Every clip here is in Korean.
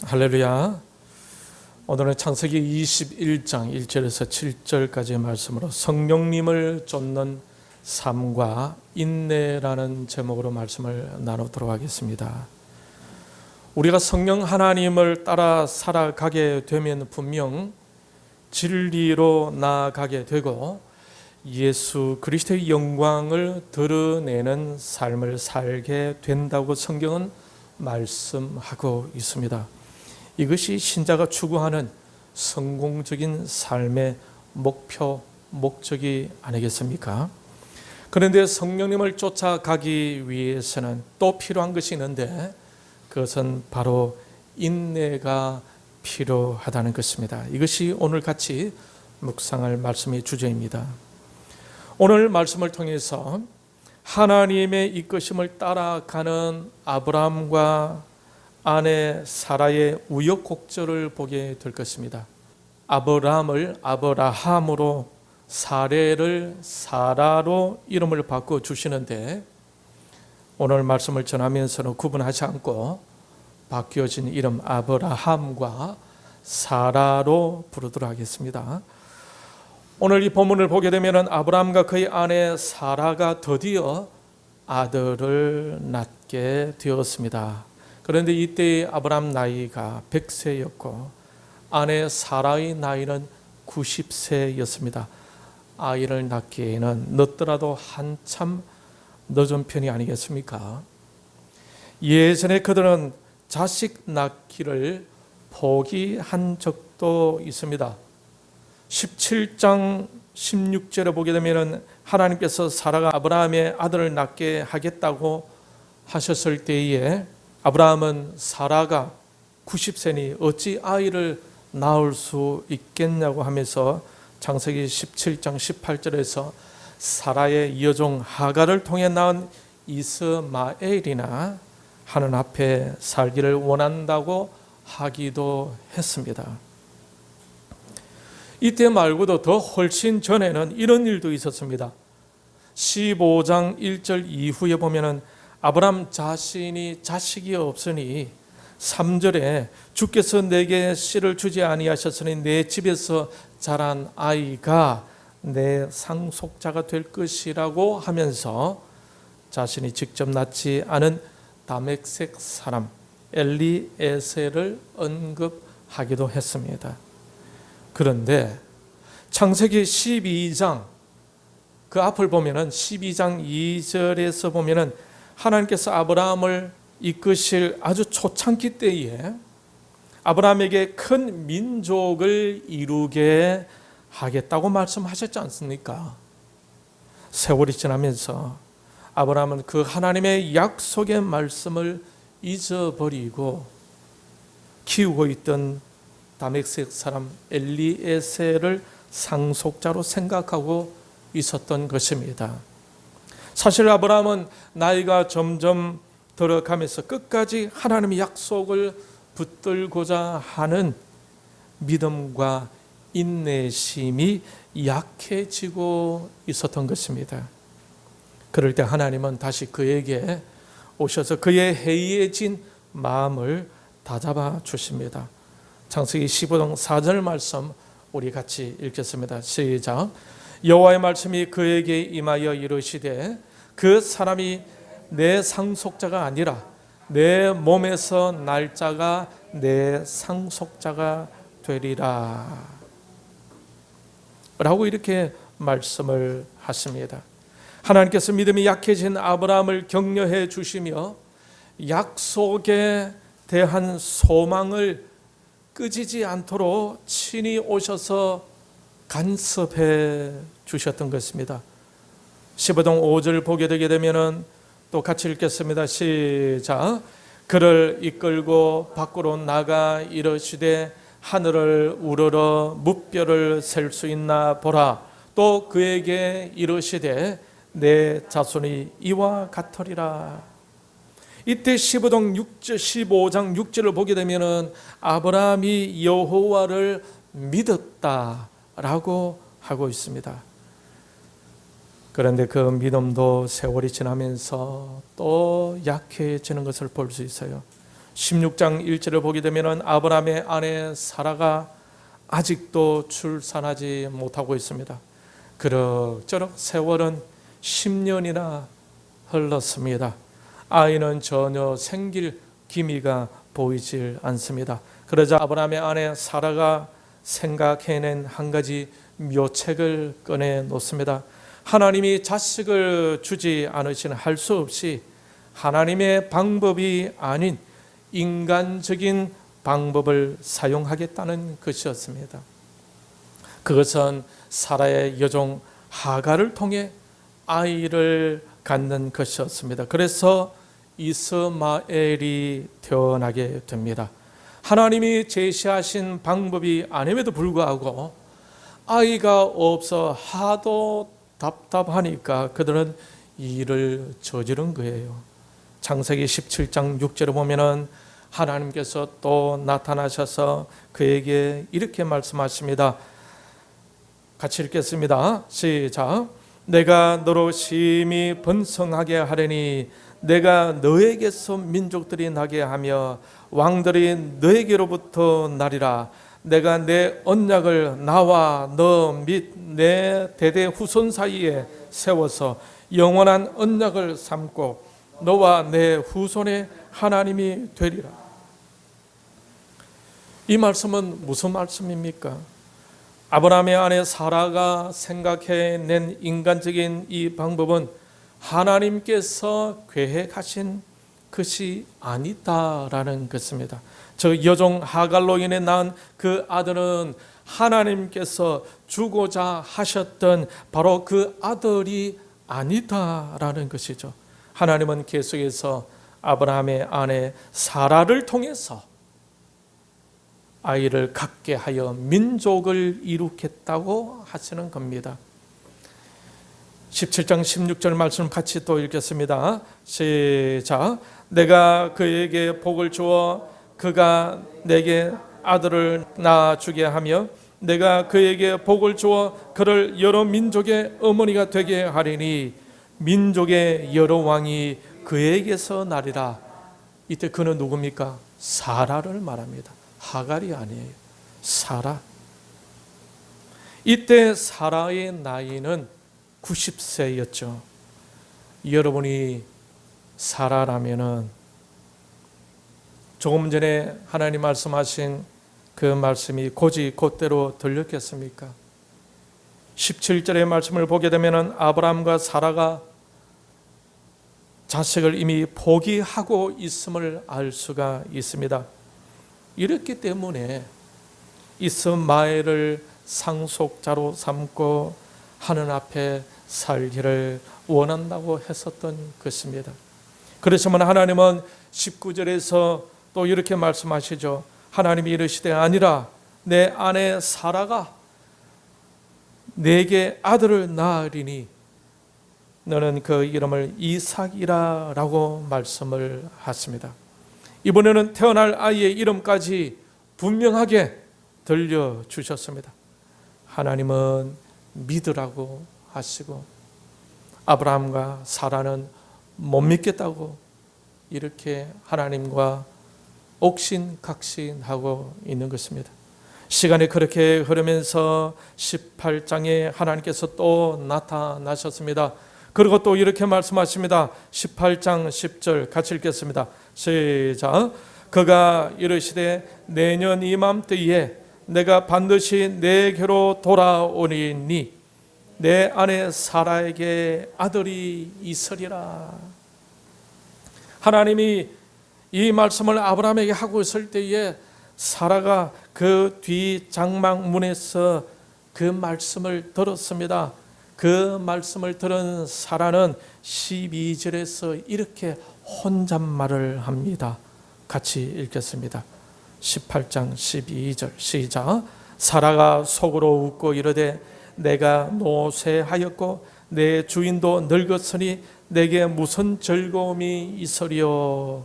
할렐루야. 오늘은 창세기 21장 1절에서 7절까지의 말씀으로 성령님을 쫓는 삶과 인내라는 제목으로 말씀을 나누도록 하겠습니다. 우리가 성령 하나님을 따라 살아가게 되면 분명 진리로 나아가게 되고 예수 그리스도의 영광을 드러내는 삶을 살게 된다고 성경은 말씀하고 있습니다. 이것이 신자가 추구하는 성공적인 삶의 목표, 목적이 아니겠습니까? 그런데 성령님을 쫓아가기 위해서는 또 필요한 것이 있는데 그것은 바로 인내가 필요하다는 것입니다. 이것이 오늘 같이 묵상할 말씀의 주제입니다. 오늘 말씀을 통해서 하나님의 이끄심을 따라가는 아브라함과 아내 사라의 우여곡절을 보게 될 것입니다. 아브라함을 아브라함으로 사례를 사라로 이름을 바꿔 주시는데 오늘 말씀을 전하면서는 구분하지 않고 바뀌어진 이름 아브라함과 사라로 부르도록 하겠습니다. 오늘 이 본문을 보게 되면 아브라함과 그의 아내 사라가 드디어 아들을 낳게 되었습니다. 그런데 이때의 아브라함 나이가 100세였고 아내 사라의 나이는 90세였습니다. 아이를 낳기에는 늦더라도 한참 늦은 편이 아니겠습니까? 예전에 그들은 자식 낳기를 포기한 적도 있습니다. 17장 16절에 보게 되면 하나님께서 사라가 아브라함의 아들을 낳게 하겠다고 하셨을 때에 아브라함은 사라가 90세니 어찌 아이를 낳을 수 있겠냐고 하면서 창세기 17장 18절에서 사라의 여종 하갈을 통해 낳은 이스마엘이나 하늘 앞에 살기를 원한다고 하기도 했습니다. 이때 말고도 더 훨씬 전에는 이런 일도 있었습니다. 15장 1절 이후에 보면은 아브라함 자신이 자식이 없으니 3절에 주께서 내게 씨를 주지 아니하셨으니 내 집에서 자란 아이가 내 상속자가 될 것이라고 하면서 자신이 직접 낳지 않은 다메섹 사람 엘리에셀을 언급하기도 했습니다. 그런데 창세기 12장 그 앞을 보면은 12장 2절에서 보면은 하나님께서 아브라함을 이끄실 아주 초창기 때에 아브라함에게 큰 민족을 이루게 하겠다고 말씀하셨지 않습니까? 세월이 지나면서 아브라함은 그 하나님의 약속의 말씀을 잊어버리고 키우고 있던 다메섹 사람 엘리에셀을 상속자로 생각하고 있었던 것입니다. 사실 아브라함은 나이가 점점 들어가면서 끝까지 하나님의 약속을 붙들고자 하는 믿음과 인내심이 약해지고 있었던 것입니다. 그럴 때 하나님은 다시 그에게 오셔서 그의 해이해진 마음을 다잡아 주십니다. 창세기 15장 4절 말씀 우리 같이 읽겠습니다. 시작. 여호와의 말씀이 그에게 임하여 이르시되 그 사람이 내 상속자가 아니라 내 몸에서 날 자가 내 상속자가 되리라 라고 이렇게 말씀을 하십니다. 하나님께서 믿음이 약해진 아브라함을 격려해 주시며 약속에 대한 소망을 끄지지 않도록 친히 오셔서 간섭해 주셨던 것입니다. 15장 5절 보게 되게 되면은 또 같이 읽겠습니다. 시작. 그를 이끌고 밖으로 나가 이르시되 하늘을 우러러 무뼈를 셀 수 있나 보라. 또 그에게 이르시되 내 자손이 이와 같으리라. 이때 15장 6절을 보게 되면은 아브라함이 여호와를 믿었다라고 하고 있습니다. 그런데 그 믿음도 세월이 지나면서 또 약해지는 것을 볼 수 있어요. 16장 1절을 보게 되면 아브라함의 아내 사라가 아직도 출산하지 못하고 있습니다. 그럭저럭 세월은 10년이나 흘렀습니다. 아이는 전혀 생길 기미가 보이질 않습니다. 그러자 아브라함의 아내 사라가 생각해낸 한 가지 묘책을 꺼내 놓습니다. 하나님이 자식을 주지 않으시는 할 수 없이 하나님의 방법이 아닌 인간적인 방법을 사용하겠다는 것이었습니다. 그것은 사라의 여종 하갈을 통해 아이를 갖는 것이었습니다. 그래서 이스마엘이 태어나게 됩니다. 하나님이 제시하신 방법이 아님에도 불구하고 아이가 없어 하도 답답하니까 그들은 일을 저지른 거예요. 창세기 17장 6절에 보면은 하나님께서 또 나타나셔서 그에게 이렇게 말씀하십니다. 같이 읽겠습니다. 시작. 내가 너로 심히 번성하게 하려니 내가 너에게서 민족들이 나게 하며 왕들이 너에게로부터 나리라. 내가 내 언약을 나와 너 및 내 대대 후손 사이에 세워서 영원한 언약을 삼고 너와 내 후손의 하나님이 되리라. 이 말씀은 무슨 말씀입니까? 아브라함의 아내 사라가 생각해낸 인간적인 이 방법은 하나님께서 계획하신 것이 아니다라는 것입니다. 저 여종 하갈로 인해 낳은 그 아들은 하나님께서 주고자 하셨던 바로 그 아들이 아니다라는 것이죠. 하나님은 계속해서 아브라함의 아내 사라를 통해서 아이를 갖게 하여 민족을 이루겠다고 하시는 겁니다. 17장 16절 말씀 같이 또 읽겠습니다. 시작. 내가 그에게 복을 주어 그가 내게 아들을 낳아주게 하며 내가 그에게 복을 주어 그를 여러 민족의 어머니가 되게 하리니 민족의 여러 왕이 그에게서 나리라. 이때 그는 누굽니까? 사라를 말합니다. 하갈이 아니에요. 사라. 이때 사라의 나이는 90세였죠. 여러분이 사라라면은 조금 전에 하나님 말씀하신 그 말씀이 곧대로 들렸겠습니까? 17절의 말씀을 보게 되면 아브라함과 사라가 자식을 이미 포기하고 있음을 알 수가 있습니다. 이렇기 때문에 이스마엘을 상속자로 삼고 하늘 앞에 살기를 원한다고 했었던 것입니다. 그렇지만 하나님은 19절에서 또 이렇게 말씀하시죠. 하나님이 이르시되 아니라 내 아내 사라가 내게 아들을 낳으리니 너는 그 이름을 이삭이라 라고 말씀을 하십니다. 이번에는 태어날 아이의 이름까지 분명하게 들려주셨습니다. 하나님은 믿으라고 하시고 아브라함과 사라는 못 믿겠다고 이렇게 하나님과 옥신각신하고 있는 것입니다. 시간이 그렇게 흐르면서 18장에 하나님께서 또 나타나셨습니다. 그리고 또 이렇게 말씀하십니다. 18장 10절 같이 읽겠습니다. 시작. 그가 이르시되 내년 이맘때에 내가 반드시 내게로 돌아오리니 내 아내 사라에게 아들이 있으리라. 하나님이 이 말씀을 아브라함에게 하고 있을 때에 사라가 그 뒤 장막문에서 그 말씀을 들었습니다. 그 말씀을 들은 사라는 12절에서 이렇게 혼잣말을 합니다. 같이 읽겠습니다. 18장 12절 시작. 사라가 속으로 웃고 이르되 내가 노쇠하였고 내 주인도 늙었으니 내게 무슨 즐거움이 있으리요.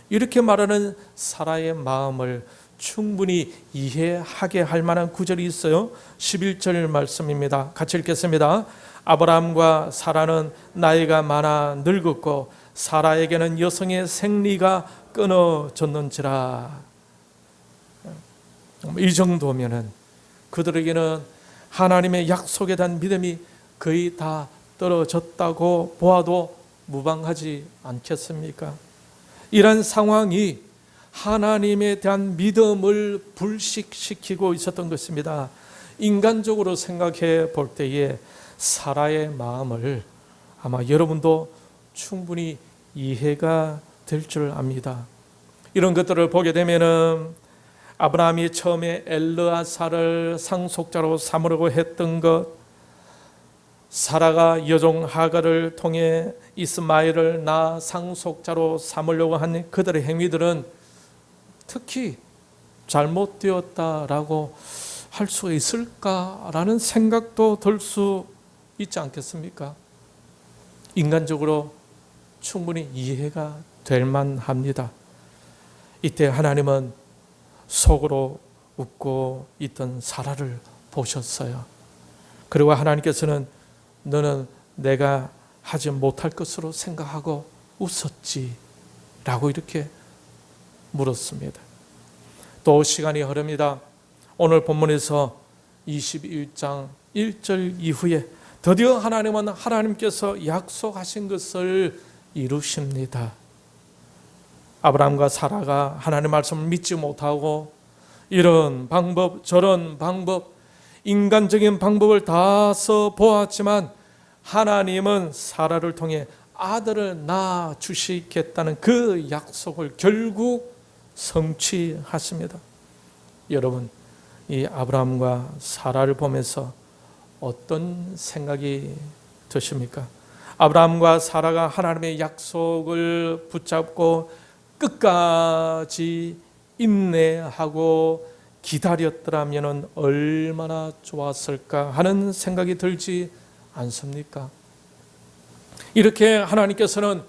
이렇게 말하는 사라의 마음을 충분히 이해하게 할 만한 구절이 있어요. 11절 말씀입니다. 같이 읽겠습니다. 아브라함과 사라는 나이가 많아 늙었고 사라에게는 여성의 생리가 끊어졌는지라. 이 정도면은 그들에게는 하나님의 약속에 대한 믿음이 거의 다 떨어졌다고 보아도 무방하지 않겠습니까? 이런 상황이 하나님에 대한 믿음을 불식시키고 있었던 것입니다. 인간적으로 생각해 볼 때에 사라의 마음을 아마 여러분도 충분히 이해가 될 줄 압니다. 이런 것들을 보게 되면은 아브라함이 처음에 엘르아사를 상속자로 삼으려고 했던 것, 사라가 여종 하갈을 통해 이스마엘을 낳아 상속자로 삼으려고 한 그들의 행위들은 특히 잘못되었다라고 할 수 있을까라는 생각도 들 수 있지 않겠습니까? 인간적으로 충분히 이해가 될 만합니다. 이때 하나님은 속으로 웃고 있던 사라를 보셨어요. 그리고 하나님께서는 너는 내가 하지 못할 것으로 생각하고 웃었지 라고 이렇게 물었습니다. 또 시간이 흐릅니다. 오늘 본문에서 21장 1절 이후에 드디어 하나님은 하나님께서 약속하신 것을 이루십니다. 아브라함과 사라가 하나님의 말씀을 믿지 못하고 이런 방법 저런 방법 인간적인 방법을 다 써보았지만 하나님은 사라를 통해 아들을 낳아 주시겠다는 그 약속을 결국 성취하십니다. 여러분, 이 아브라함과 사라를 보면서 어떤 생각이 드십니까? 아브라함과 사라가 하나님의 약속을 붙잡고 끝까지 인내하고 기다렸더라면 얼마나 좋았을까 하는 생각이 들지 않습니까? 이렇게 하나님께서는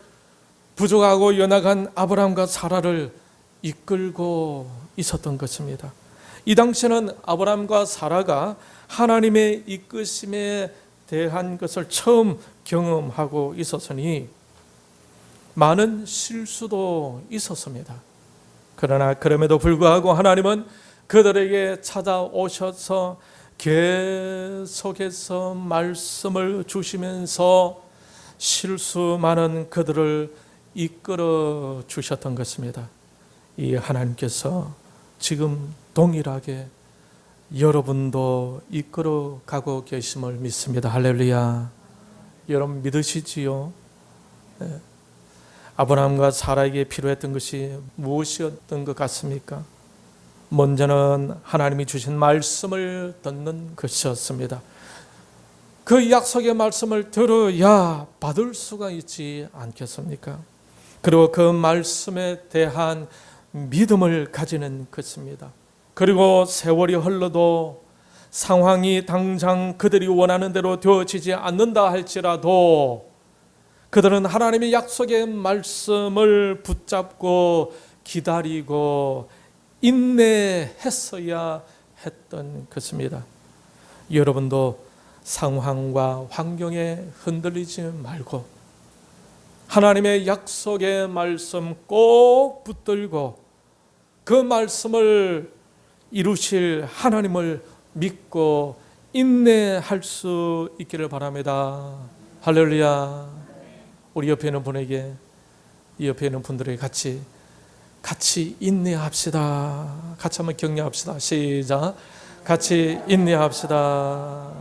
부족하고 연약한 아브라함과 사라를 이끌고 있었던 것입니다. 이 당시에는 아브라함과 사라가 하나님의 이끄심에 대한 것을 처음 경험하고 있었으니 많은 실수도 있었습니다. 그러나 그럼에도 불구하고 하나님은 그들에게 찾아오셔서 계속해서 말씀을 주시면서 실수 많은 그들을 이끌어 주셨던 것입니다. 이 하나님께서 지금 동일하게 여러분도 이끌어 가고 계심을 믿습니다. 할렐루야. 여러분 믿으시지요? 네. 아브라함과 사라에게 필요했던 것이 무엇이었던 것 같습니까? 먼저는 하나님이 주신 말씀을 듣는 것이었습니다. 그 약속의 말씀을 들어야 받을 수가 있지 않겠습니까? 그리고 그 말씀에 대한 믿음을 가지는 것입니다. 그리고 세월이 흘러도 상황이 당장 그들이 원하는 대로 되어지지 않는다 할지라도 그들은 하나님의 약속의 말씀을 붙잡고 기다리고 인내했어야 했던 것입니다. 여러분도 상황과 환경에 흔들리지 말고 하나님의 약속의 말씀 꼭 붙들고 그 말씀을 이루실 하나님을 믿고 인내할 수 있기를 바랍니다. 할렐루야. 우리 옆에 있는 분에게 이 옆에 있는 분들에게 같이 인내합시다. 같이 한번 격려합시다. 시작. 같이 인내합시다.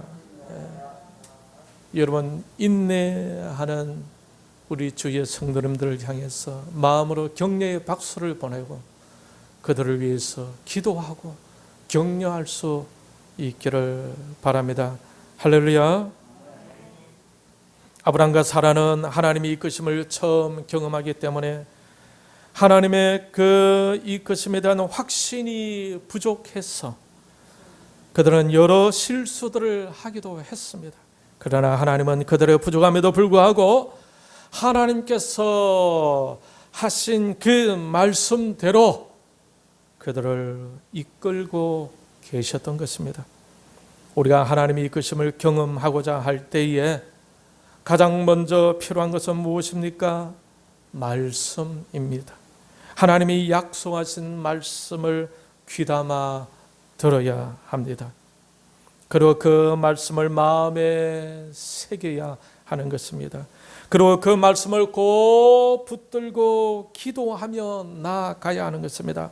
여러분 인내하는 우리 주의 성도님들을 향해서 마음으로 격려의 박수를 보내고 그들을 위해서 기도하고 격려할 수 있기를 바랍니다. 할렐루야. 아브라함과 사라는 하나님의 이끄심을 처음 경험하기 때문에 하나님의 그 이끄심에 대한 확신이 부족해서 그들은 여러 실수들을 하기도 했습니다. 그러나 하나님은 그들의 부족함에도 불구하고 하나님께서 하신 그 말씀대로 그들을 이끌고 계셨던 것입니다. 우리가 하나님의 이끄심을 경험하고자 할 때에 가장 먼저 필요한 것은 무엇입니까? 말씀입니다. 하나님이 약속하신 말씀을 귀담아 들어야 합니다. 그리고 그 말씀을 마음에 새겨야 하는 것입니다. 그리고 그 말씀을 꼭 붙들고 기도하며 나아가야 하는 것입니다.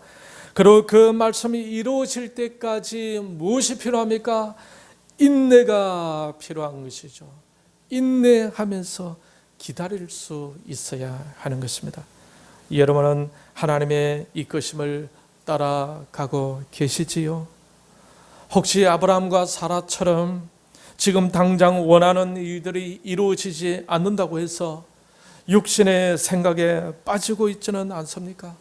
그리고 그 말씀이 이루어질 때까지 무엇이 필요합니까? 인내가 필요한 것이죠. 인내하면서 기다릴 수 있어야 하는 것입니다. 여러분은 하나님의 이끄심을 따라가고 계시지요? 혹시 아브라함과 사라처럼 지금 당장 원하는 일들이 이루어지지 않는다고 해서 육신의 생각에 빠지고 있지는 않습니까?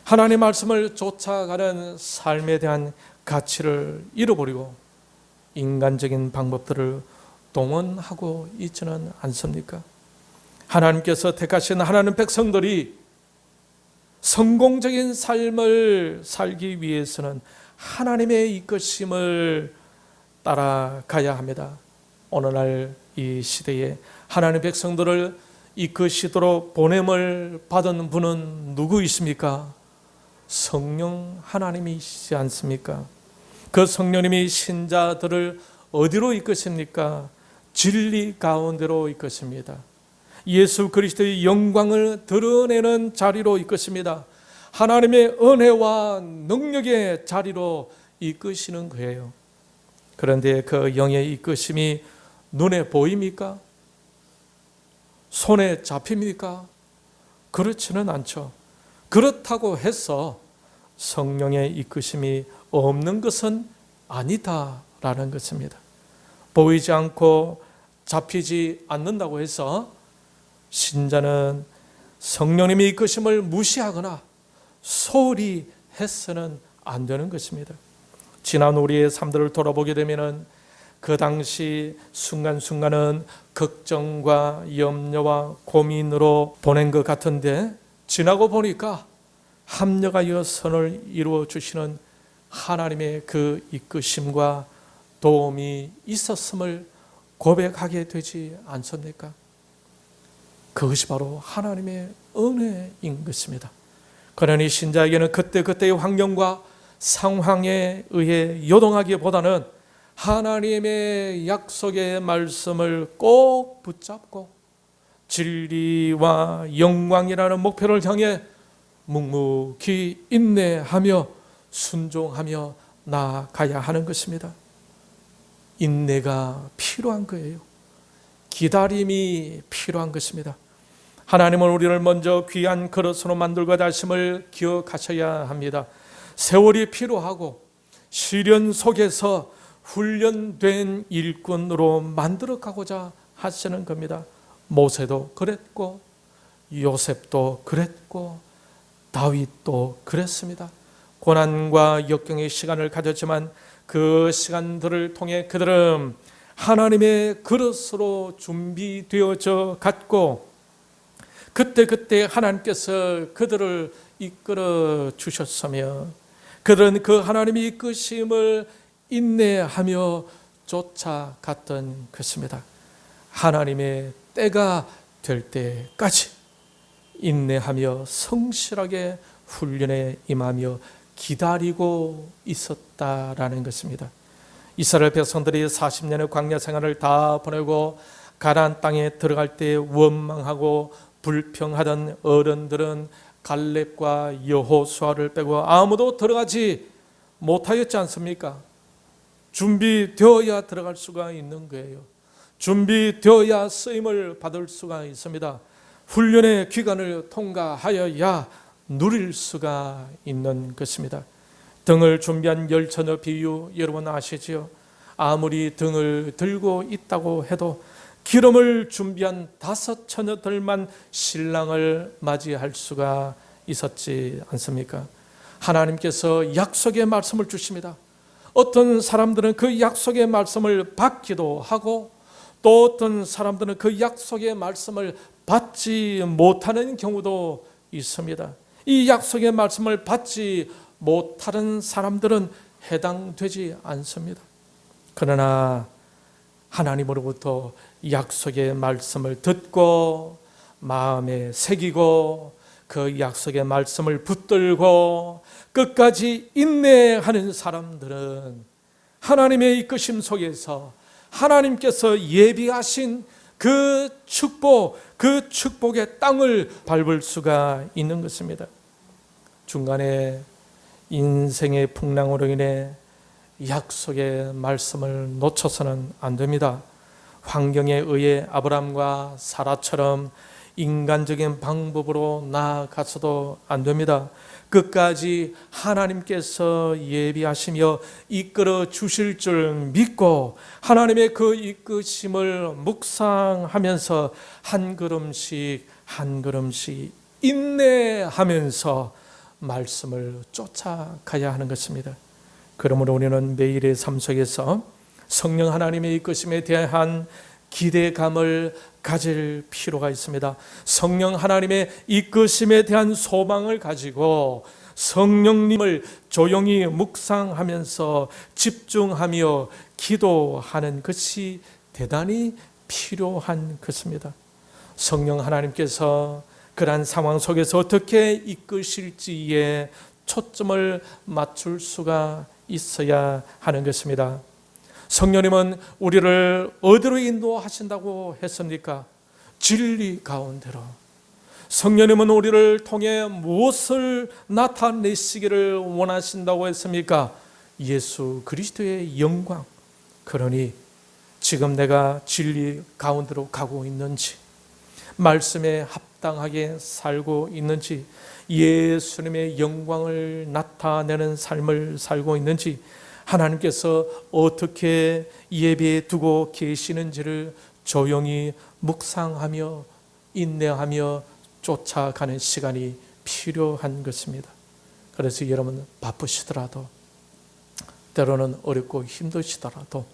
하나님 말씀을 쫓아가는 삶에 대한 가치를 잃어버리고 인간적인 방법들을 동원하고 있지는 않습니까? 하나님께서 택하신 하나님 백성들이 성공적인 삶을 살기 위해서는 하나님의 이끄심을 따라가야 합니다. 오늘날 이 시대에 하나님 백성들을 이끄시도록 보냄을 받은 분은 누구이십니까? 성령 하나님이시지 않습니까? 그 성령님이 신자들을 어디로 이끄십니까? 진리 가운데로 이끄십니다. 예수 그리스도의 영광을 드러내는 자리로 이끄십니다. 하나님의 은혜와 능력의 자리로 이끄시는 거예요. 그런데 그 영의 이끄심이 눈에 보입니까? 손에 잡힙니까? 그렇지는 않죠. 그렇다고 해서 성령의 이끄심이 없는 것은 아니다라는 것입니다. 보이지 않고 잡히지 않는다고 해서 신자는 성령님의 이끄심을 무시하거나 소홀히 해서는 안 되는 것입니다. 지난 우리의 삶들을 돌아보게 되면 그 당시 순간순간은 걱정과 염려와 고민으로 보낸 것 같은데 지나고 보니까 합력하여 선을 이루어 주시는 하나님의 그 이끄심과 도움이 있었음을 고백하게 되지 않습니까? 그것이 바로 하나님의 은혜인 것입니다. 그러니 신자에게는 그때그때의 환경과 상황에 의해 요동하기보다는 하나님의 약속의 말씀을 꼭 붙잡고 진리와 영광이라는 목표를 향해 묵묵히 인내하며 순종하며 나아가야 하는 것입니다. 인내가 필요한 거예요. 기다림이 필요한 것입니다. 하나님은 우리를 먼저 귀한 그릇으로 만들고자 하심을 기억하셔야 합니다. 세월이 필요하고 시련 속에서 훈련된 일꾼으로 만들어가고자 하시는 겁니다. 모세도 그랬고 요셉도 그랬고 다윗도 그랬습니다. 고난과 역경의 시간을 가졌지만 그 시간들을 통해 그들은 하나님의 그릇으로 준비되어져 갔고 그때 하나님께서 그들을 이끌어 주셨으며 그들은 그 하나님의 이끄심을 인내하며 쫓아갔던 것입니다. 하나님의 때가 될 때까지 인내하며 성실하게 훈련에 임하며 기다리고 있었다라는 것입니다. 이스라엘 백성들이 40년의 광야 생활을 다 보내고 가나안 땅에 들어갈 때 원망하고 불평하던 어른들은 갈렙과 여호수아를 빼고 아무도 들어가지 못하였지 않습니까? 준비되어야 들어갈 수가 있는 거예요. 준비되어야 쓰임을 받을 수가 있습니다. 훈련의 기간을 통과하여야 누릴 수가 있는 것입니다. 등을 준비한 열처녀 비유 여러분 아시지요? 아무리 등을 들고 있다고 해도 기름을 준비한 5 처녀들만 신랑을 맞이할 수가 있었지 않습니까? 하나님께서 약속의 말씀을 주십니다. 어떤 사람들은 그 약속의 말씀을 받기도 하고 또 어떤 사람들은 그 약속의 말씀을 받지 못하는 경우도 있습니다. 이 약속의 말씀을 받지 못하는 사람들은 해당되지 않습니다. 그러나 하나님으로부터 약속의 말씀을 듣고 마음에 새기고 그 약속의 말씀을 붙들고 끝까지 인내하는 사람들은 하나님의 이끄심 속에서 하나님께서 예비하신 그 축복, 그 축복의 땅을 밟을 수가 있는 것입니다. 중간에 인생의 풍랑으로 인해 약속의 말씀을 놓쳐서는 안 됩니다. 환경에 의해 아브라함과 사라처럼 인간적인 방법으로 나아가서도 안 됩니다. 끝까지 하나님께서 예비하시며 이끌어 주실 줄 믿고 하나님의 그 이끄심을 묵상하면서 한 걸음씩 한 걸음씩 인내하면서 말씀을 쫓아가야 하는 것입니다. 그러므로 우리는 매일의 삶 속에서 성령 하나님의 이끄심에 대한 기대감을 가질 필요가 있습니다. 성령 하나님의 이끄심에 대한 소망을 가지고 성령님을 조용히 묵상하면서 집중하며 기도하는 것이 대단히 필요한 것입니다. 성령 하나님께서 그러한 상황 속에서 어떻게 이끄실지에 초점을 맞출 수가 있어야 하는 것입니다. 성령님은 우리를 어디로 인도하신다고 했습니까? 진리 가운데로. 성령님은 우리를 통해 무엇을 나타내시기를 원하신다고 했습니까? 예수 그리스도의 영광. 그러니 지금 내가 진리 가운데로 가고 있는지, 말씀에 합당하게 살고 있는지, 예수님의 영광을 나타내는 삶을 살고 있는지, 하나님께서 어떻게 예배에 두고 계시는지를 조용히 묵상하며 인내하며 쫓아가는 시간이 필요한 것입니다. 그래서 여러분 바쁘시더라도, 때로는 어렵고 힘드시더라도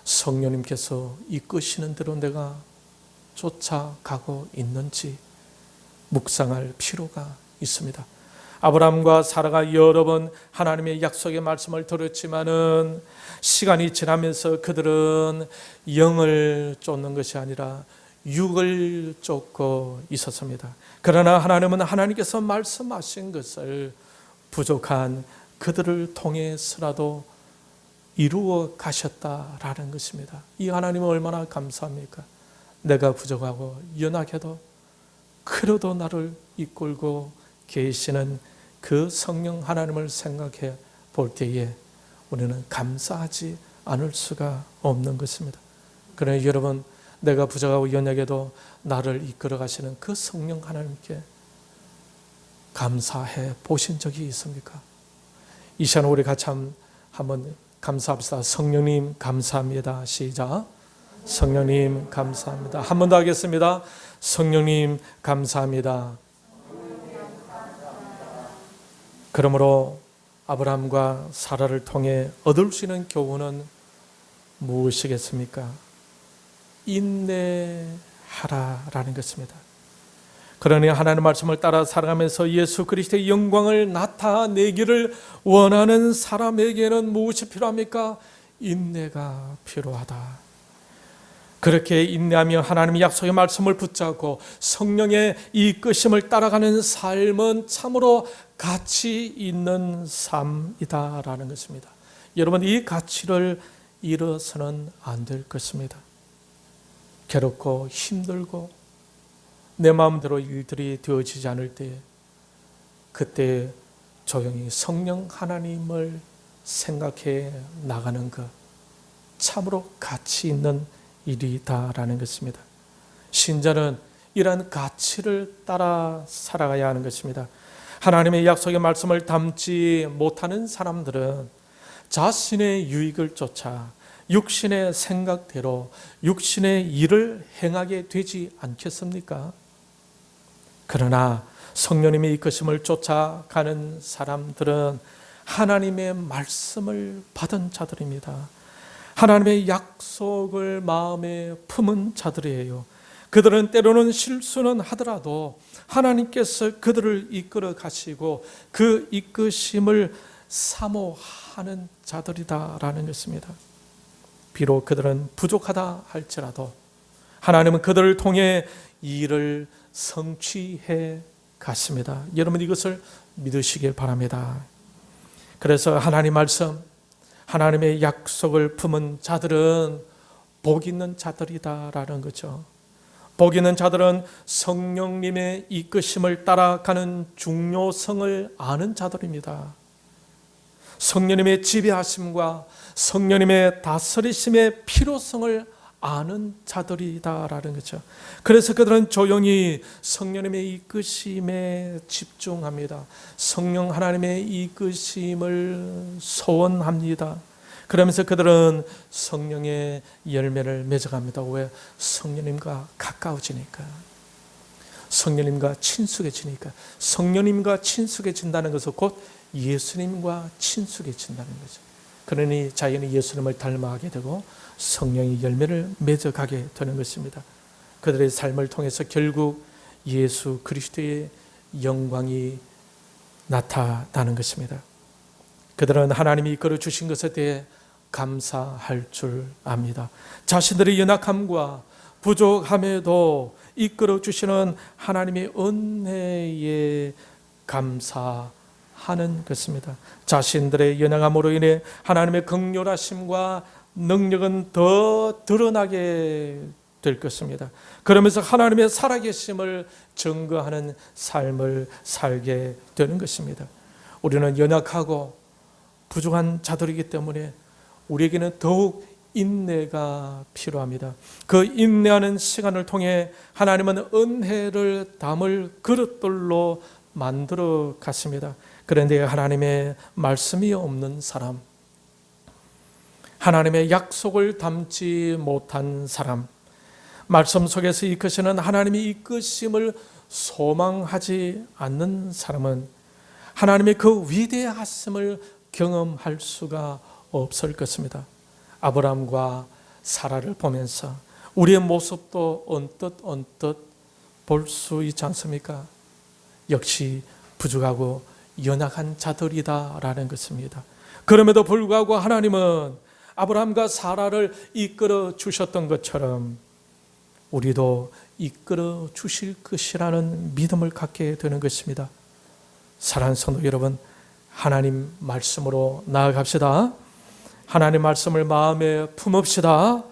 성령님께서 이끄시는 대로 내가 쫓아가고 있는지 묵상할 필요가 있습니다. 아브라함과 사라가 여러 번 하나님의 약속의 말씀을 들었지만은 시간이 지나면서 그들은 영을 쫓는 것이 아니라 육을 쫓고 있었습니다. 그러나 하나님은 하나님께서 말씀하신 것을 부족한 그들을 통해서라도 이루어 가셨다라는 것입니다. 이 하나님은 얼마나 감사합니까? 내가 부족하고 연약해도 그래도 나를 이끌고 계시는 그 성령 하나님을 생각해 볼 때에 우리는 감사하지 않을 수가 없는 것입니다. 그러나 여러분, 내가 부족하고 연약해도 나를 이끌어 가시는 그 성령 하나님께 감사해 보신 적이 있습니까? 이 시간 우리 같이 한번 감사합시다. 성령님 감사합니다. 시작. 성령님 감사합니다. 한 번 더 하겠습니다. 성령님 감사합니다. 그러므로 아브라함과 사라를 통해 얻을 수 있는 교훈은 무엇이겠습니까? 인내하라라는 것입니다. 그러니 하나님의 말씀을 따라 살아가면서 예수 그리스도의 영광을 나타내기를 원하는 사람에게는 무엇이 필요합니까? 인내가 필요하다. 그렇게 인내하며 하나님의 약속의 말씀을 붙잡고 성령의 이끄심을 따라가는 삶은 참으로 가치 있는 삶이다라는 것입니다. 여러분, 이 가치를 잃어서는 안 될 것입니다. 괴롭고 힘들고 내 마음대로 일들이 되어지지 않을 때, 그때 조용히 성령 하나님을 생각해 나가는 것, 참으로 가치 있는 일이다라는 것입니다. 신자는 이러한 가치를 따라 살아가야 하는 것입니다. 하나님의 약속의 말씀을 담지 못하는 사람들은 자신의 유익을 쫓아 육신의 생각대로 육신의 일을 행하게 되지 않겠습니까? 그러나 성령님의 이끄심을 쫓아가는 사람들은 하나님의 말씀을 받은 자들입니다. 하나님의 약속을 마음에 품은 자들이에요. 그들은 때로는 실수는 하더라도 하나님께서 그들을 이끌어 가시고 그 이끄심을 사모하는 자들이다라는 것입니다. 비록 그들은 부족하다 할지라도 하나님은 그들을 통해 일을 성취해 갔습니다. 여러분 이것을 믿으시길 바랍니다. 그래서 하나님 말씀, 하나님의 약속을 품은 자들은 복 있는 자들이다라는 거죠. 복 있는 자들은 성령님의 이끄심을 따라가는 중요성을 아는 자들입니다. 성령님의 지배하심과 성령님의 다스리심의 필요성을 아는 자들이다라는 거죠. 그래서 그들은 조용히 성령님의 이끄심에 집중합니다. 성령 하나님의 이끄심을 소원합니다. 그러면서 그들은 성령의 열매를 맺어갑니다. 왜? 성령님과 가까워지니까. 성령님과 친숙해지니까. 성령님과 친숙해진다는 것은 곧 예수님과 친숙해진다는 거죠. 그러니 자연히 예수님을 닮아가게 되고 성령의 열매를 맺어가게 되는 것입니다. 그들의 삶을 통해서 결국 예수 그리스도의 영광이 나타나는 것입니다. 그들은 하나님이 이끌어 주신 것에 대해 감사할 줄 압니다. 자신들의 연약함과 부족함에도 이끌어 주시는 하나님의 은혜에 감사하는 것입니다. 자신들의 연약함으로 인해 하나님의 긍휼하심과 능력은 더 드러나게 될 것입니다. 그러면서 하나님의 살아계심을 증거하는 삶을 살게 되는 것입니다. 우리는 연약하고 부족한 자들이기 때문에 우리에게는 더욱 인내가 필요합니다. 그 인내하는 시간을 통해 하나님은 은혜를 담을 그릇들로 만들어 갔습니다. 그런데 하나님의 말씀이 없는 사람, 하나님의 약속을 담지 못한 사람, 말씀 속에서 이끄시는 하나님의 이끄심을 소망하지 않는 사람은 하나님의 그 위대하심을 경험할 수가 없을 것입니다. 아브라함과 사라를 보면서 우리의 모습도 언뜻 볼 수 있지 않습니까? 역시 부족하고 연약한 자들이다라는 것입니다. 그럼에도 불구하고 하나님은 아브라함과 사라를 이끌어 주셨던 것처럼 우리도 이끌어 주실 것이라는 믿음을 갖게 되는 것입니다. 사랑하는 성도 여러분, 하나님 말씀으로 나아갑시다. 하나님 말씀을 마음에 품읍시다.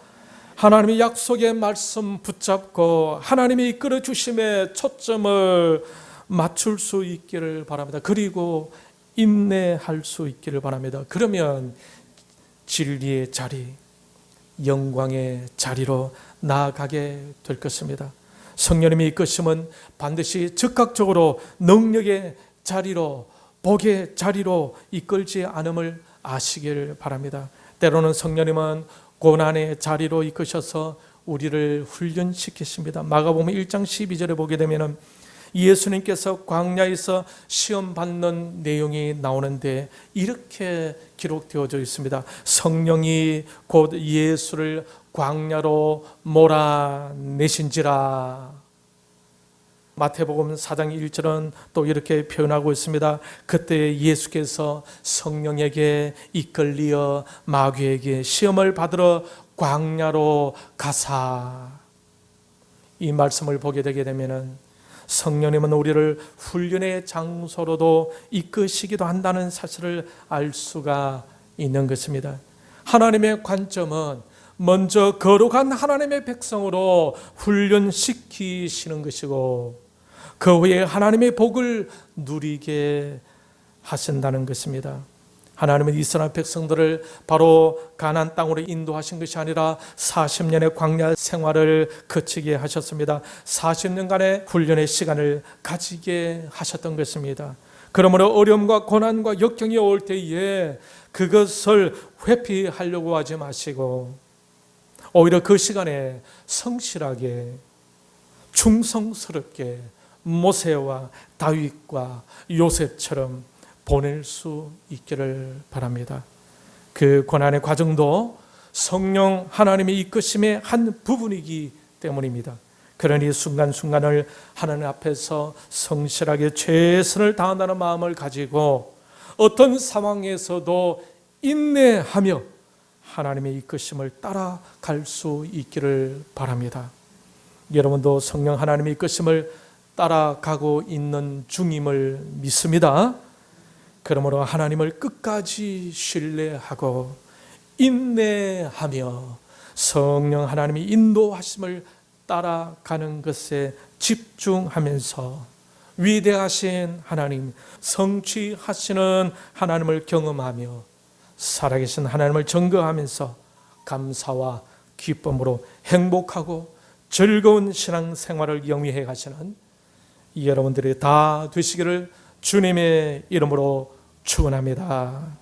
하나님의 약속의 말씀 붙잡고 하나님이 이끌어 주심에 초점을 맞출 수 있기를 바랍니다. 그리고 인내할 수 있기를 바랍니다. 그러면 진리의 자리, 영광의 자리로 나아가게 될 것입니다. 성령님의 이끄심은 반드시 즉각적으로 능력의 자리로, 복의 자리로 이끌지 않음을 아시길 바랍니다. 때로는 성령님은 고난의 자리로 이끄셔서 우리를 훈련시키십니다. 마가복음 1장 12절에 보게 되면 예수님께서 광야에서 시험 받는 내용이 나오는데 이렇게 기록되어져 있습니다. 성령이 곧 예수를 광야로 몰아내신지라. 마태복음 4장 1절은 또 이렇게 표현하고 있습니다. 그때 예수께서 성령에게 이끌리어 마귀에게 시험을 받으러 광야로 가사. 이 말씀을 보게 되게 되면은 성령님은 우리를 훈련의 장소로도 이끄시기도 한다는 사실을 알 수가 있는 것입니다. 하나님의 관점은 먼저 거룩한 하나님의 백성으로 훈련시키시는 것이고 그 후에 하나님의 복을 누리게 하신다는 것입니다. 하나님은 이스라엘 백성들을 바로 가나안 땅으로 인도하신 것이 아니라 40년의 광야 생활을 거치게 하셨습니다. 40년간의 훈련의 시간을 가지게 하셨던 것입니다. 그러므로 어려움과 고난과 역경이 올 때에 그것을 회피하려고 하지 마시고 오히려 그 시간에 성실하게 충성스럽게 모세와 다윗과 요셉처럼 보낼 수 있기를 바랍니다. 그 고난의 과정도 성령 하나님의 이끄심의 한 부분이기 때문입니다. 그러니 순간순간을 하나님 앞에서 성실하게 최선을 다한다는 마음을 가지고 어떤 상황에서도 인내하며 하나님의 이끄심을 따라갈 수 있기를 바랍니다. 여러분도 성령 하나님의 이끄심을 따라가고 있는 중임을 믿습니다. 그러므로 하나님을 끝까지 신뢰하고 인내하며 성령 하나님이 인도하심을 따라가는 것에 집중하면서 위대하신 하나님, 성취하시는 하나님을 경험하며 살아계신 하나님을 증거하면서 감사와 기쁨으로 행복하고 즐거운 신앙생활을 영위해 가시는 여러분들이 다 되시기를 주님의 이름으로 축원합니다.